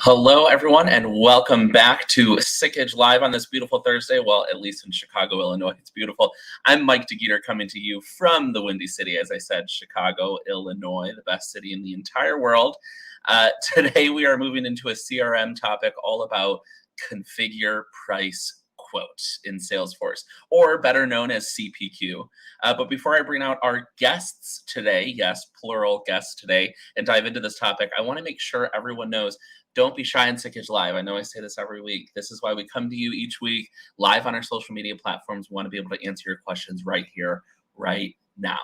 Hello, everyone, and welcome back to Sikich Live on this beautiful Thursday. Well, at least in Chicago, Illinois, it's beautiful. I'm Mike DeGeeter coming to you from the Windy City, as I said, Chicago, Illinois, the best city in the entire world. Today, we are moving into a CRM topic all about configure price quote in Salesforce, or better known as CPQ. But before I bring out our guests today, yes, plural guests today, and dive into this topic, I want to make sure everyone knows don't be shy in Sikich Live. I know I say this every week. This is why we come to you each week live on our social media platforms. We want to be able to answer your questions right here, right now.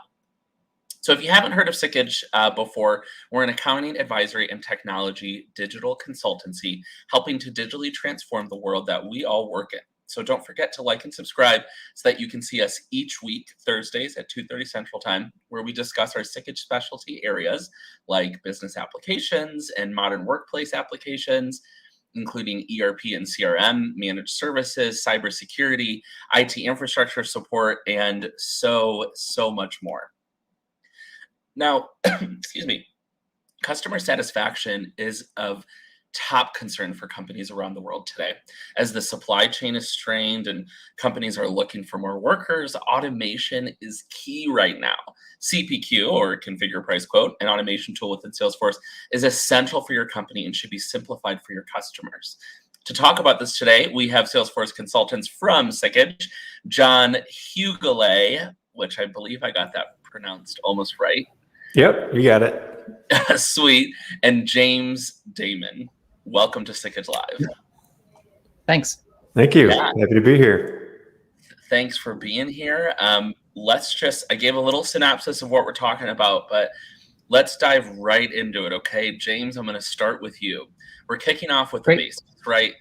So if you haven't heard of Sikich before, we're an accounting, advisory, and technology digital consultancy helping to digitally transform the world that we all work in. So don't forget to like and subscribe so that you can see us each week, Thursdays at 2:30 Central Time, where we discuss our Sikich specialty areas like business applications and modern workplace applications, including ERP and CRM, managed services, cybersecurity, IT infrastructure support, and so much more. Now, excuse me, customer satisfaction is of top concern for companies around the world today. As the supply chain is strained and companies are looking for more workers, automation is key right now. CPQ, or Configure Price Quote, an automation tool within Salesforce, is essential for your company and should be simplified for your customers. To talk about this today, we have Salesforce consultants from Sikich, John Huguley, which I believe I got that pronounced almost right. Yep, you got it. Sweet. And James Damon. Welcome to Sikich Live. Thanks. Thank you. Yeah. Happy to be here. Thanks for being here. I gave a little synopsis of what we're talking about, but let's dive right into it, okay? James, I'm going to start with you. We're kicking off with the basics, right?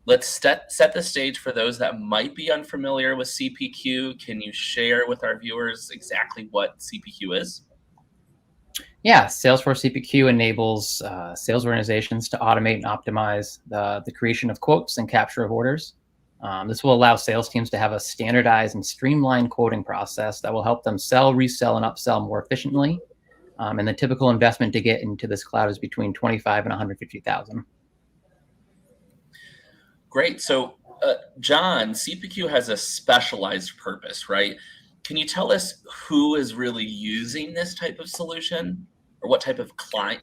Let's set the stage for those that might be unfamiliar with CPQ. Can you share with our viewers exactly what CPQ is? Yeah, Salesforce CPQ enables sales organizations to automate and optimize the creation of quotes and capture of orders. This will allow sales teams to have a standardized and streamlined quoting process that will help them sell, resell, and upsell more efficiently. And the typical investment to get into this cloud is between $25,000 and $150,000. Great. So, John, CPQ has a specialized purpose, right? Can you tell us who is really using this type of solution, or what type of client,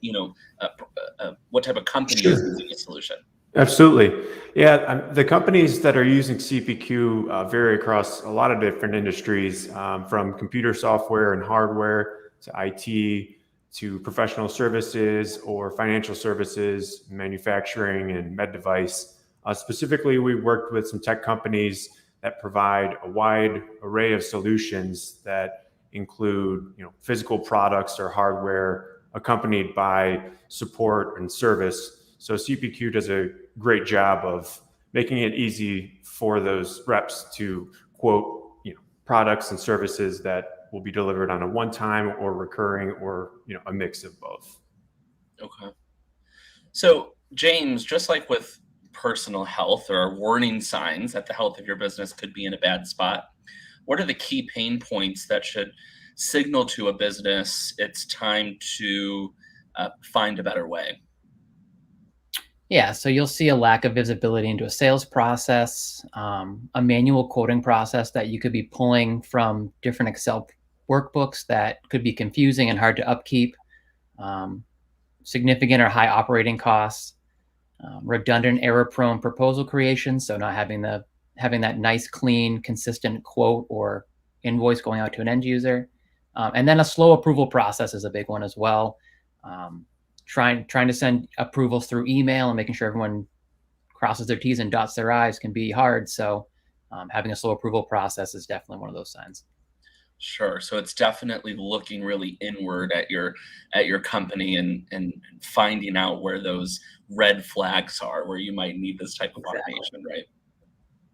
what type of company is using this solution? Absolutely. Yeah, the companies that are using CPQ vary across a lot of different industries, from computer software and hardware to IT to professional services or financial services, manufacturing, and med device. Specifically, we worked with some tech companies that provide a wide array of solutions that include, physical products or hardware accompanied by support and service. So CPQ does a great job of making it easy for those reps to quote, products and services that will be delivered on a one-time or recurring or, a mix of both. Okay. So James, just like with personal health, there are warning signs that the health of your business could be in a bad spot. What are the key pain points that should signal to a business it's time to find a better way? Yeah, so you'll see a lack of visibility into a sales process, a manual quoting process that you could be pulling from different Excel workbooks that could be confusing and hard to upkeep, significant or high operating costs, redundant, error-prone proposal creation, so not having that nice, clean, consistent quote or invoice going out to an end user, and then a slow approval process is a big one as well. Trying to send approvals through email and making sure everyone crosses their T's and dots their I's can be hard. So having a slow approval process is definitely one of those signs. Sure. So it's definitely looking really inward at your company and finding out where those red flags are, where you might need this type of automation, right?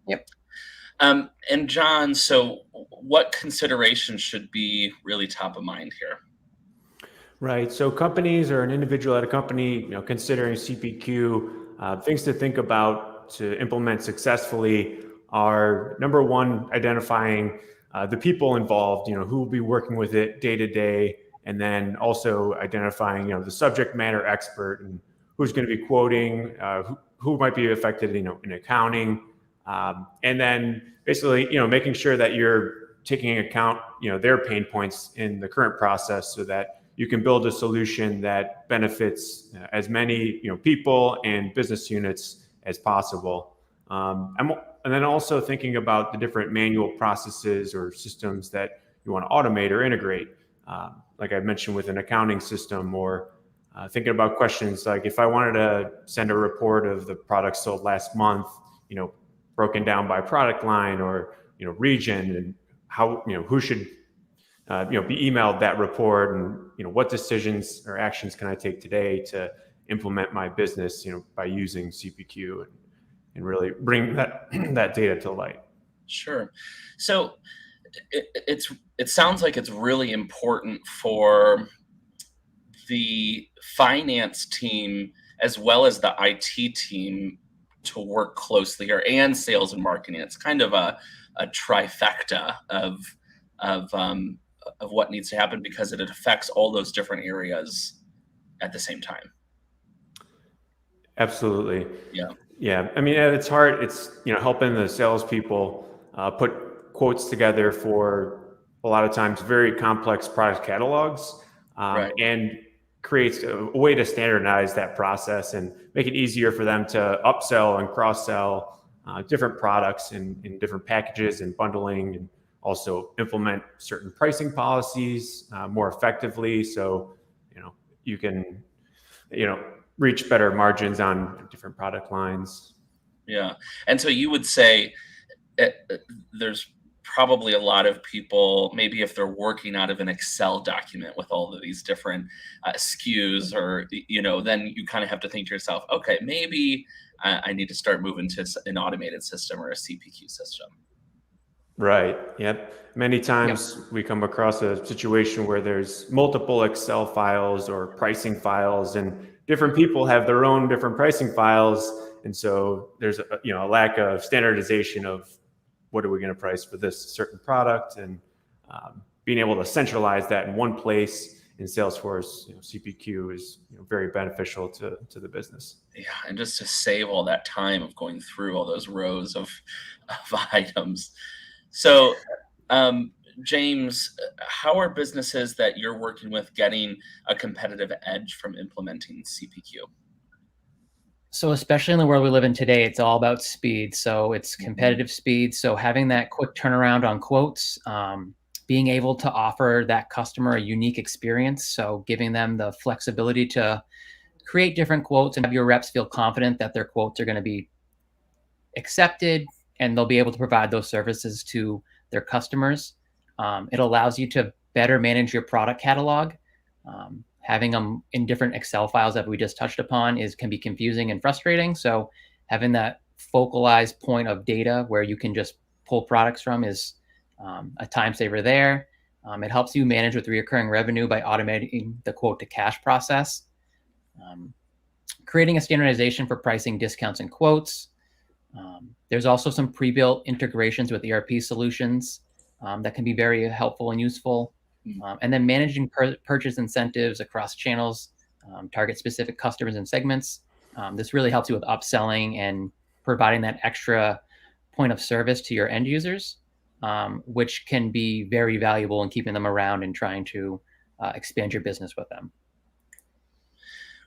Yep. And John, so what considerations should be really top of mind here? Right. So companies or an individual at a company, considering CPQ, things to think about to implement successfully are, number one, identifying the people involved, who will be working with it day to day, and then also identifying, the subject matter expert and who's going to be quoting, who might be affected, in accounting, and then basically, making sure that you're taking into account, their pain points in the current process, so that you can build a solution that benefits as many, people and business units as possible. And then also thinking about the different manual processes or systems that you want to automate or integrate, like I mentioned with an accounting system, or thinking about questions like, if I wanted to send a report of the products sold last month, broken down by product line or region, and how who should be emailed that report, and what decisions or actions can I take today to implement my business, by using CPQ, and really bring that that data to light. Sure. So it sounds like it's really important for the finance team as well as the IT team to work closely here, and sales and marketing. It's kind of a trifecta of what needs to happen, because it affects all those different areas at the same time. Absolutely. Yeah. Yeah. I mean, at its heart, it's, helping the salespeople put quotes together for a lot of times very complex product catalogs, Right. and creates a way to standardize that process and make it easier for them to upsell and cross-sell different products in different packages and bundling, and also implement certain pricing policies more effectively. So, you can, reach better margins on different product lines. Yeah. And so you would say there's probably a lot of people, maybe if they're working out of an Excel document with all of these different SKUs, or, then you kind of have to think to yourself, okay, maybe I need to start moving to an automated system or a CPQ system. Right. Yep. Many times we come across a situation where there's multiple Excel files or pricing files, and different people have their own different pricing files. And so there's a lack of standardization of what are we going to price for this certain product, and being able to centralize that in one place in Salesforce, CPQ is very beneficial to the business. Yeah, and just to save all that time of going through all those rows of items. So, James, how are businesses that you're working with getting a competitive edge from implementing CPQ? So especially in the world we live in today, it's all about speed. So it's competitive speed. So having that quick turnaround on quotes, being able to offer that customer a unique experience. So giving them the flexibility to create different quotes and have your reps feel confident that their quotes are going to be accepted, and they'll be able to provide those services to their customers. It allows you to better manage your product catalog. Having them in different Excel files that we just touched upon can be confusing and frustrating. So having that focalized point of data where you can just pull products from is a time saver there. It helps you manage with recurring revenue by automating the quote to cash process. Creating a standardization for pricing, discounts, and quotes. There's also some pre-built integrations with ERP solutions that can be very helpful and useful. And then managing purchase incentives across channels, target specific customers and segments. This really helps you with upselling and providing that extra point of service to your end users, which can be very valuable in keeping them around and trying to expand your business with them.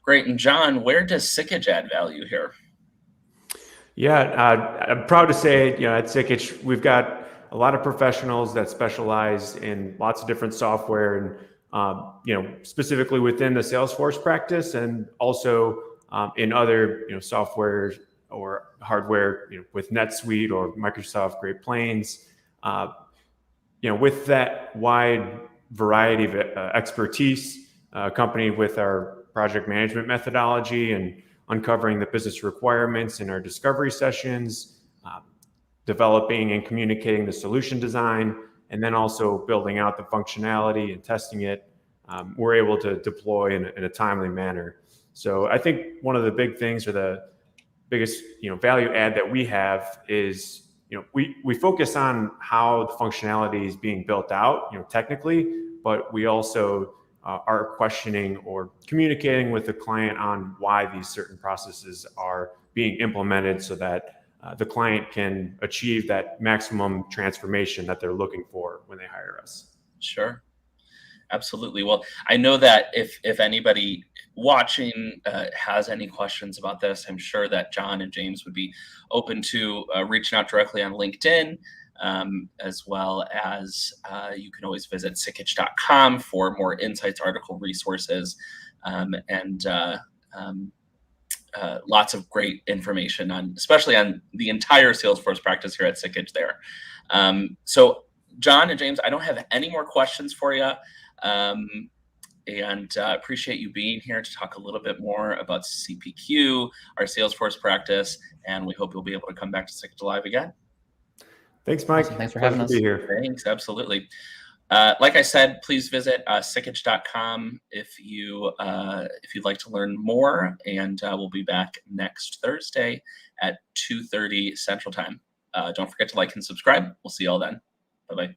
Great. And John, where does Sikich add value here? Yeah, I'm proud to say, at Sikich, we've got a lot of professionals that specialize in lots of different software, and specifically within the Salesforce practice, and also in other software or hardware, with NetSuite or Microsoft Great Plains. With that wide variety of expertise, accompanied with our project management methodology and uncovering the business requirements in our discovery sessions, developing and communicating the solution design, and then also building out the functionality and testing it, we're able to deploy in a timely manner. So I think one of the big things, or the biggest value add that we have, is we focus on how the functionality is being built out technically, but we also are questioning or communicating with the client on why these certain processes are being implemented so that the client can achieve that maximum transformation that they're looking for when they hire us. Sure. Absolutely. Well, I know that if anybody watching has any questions about this, I'm sure that John and James would be open to reaching out directly on LinkedIn, as well as you can always visit sikich.com for more insights, article resources, and lots of great information on, especially on the entire Salesforce practice here at Sikich there. So John and James, I don't have any more questions for you. And appreciate you being here to talk a little bit more about CPQ, our Salesforce practice, and we hope you'll be able to come back to Sikich Live again. Thanks, Mike. Awesome. Thanks for having us. Be here. Thanks, absolutely. Like I said, please visit sikich.com if you'd like to learn more, and we'll be back next Thursday at 2:30 Central Time. Don't forget to like and subscribe. We'll see you all then. Bye-bye.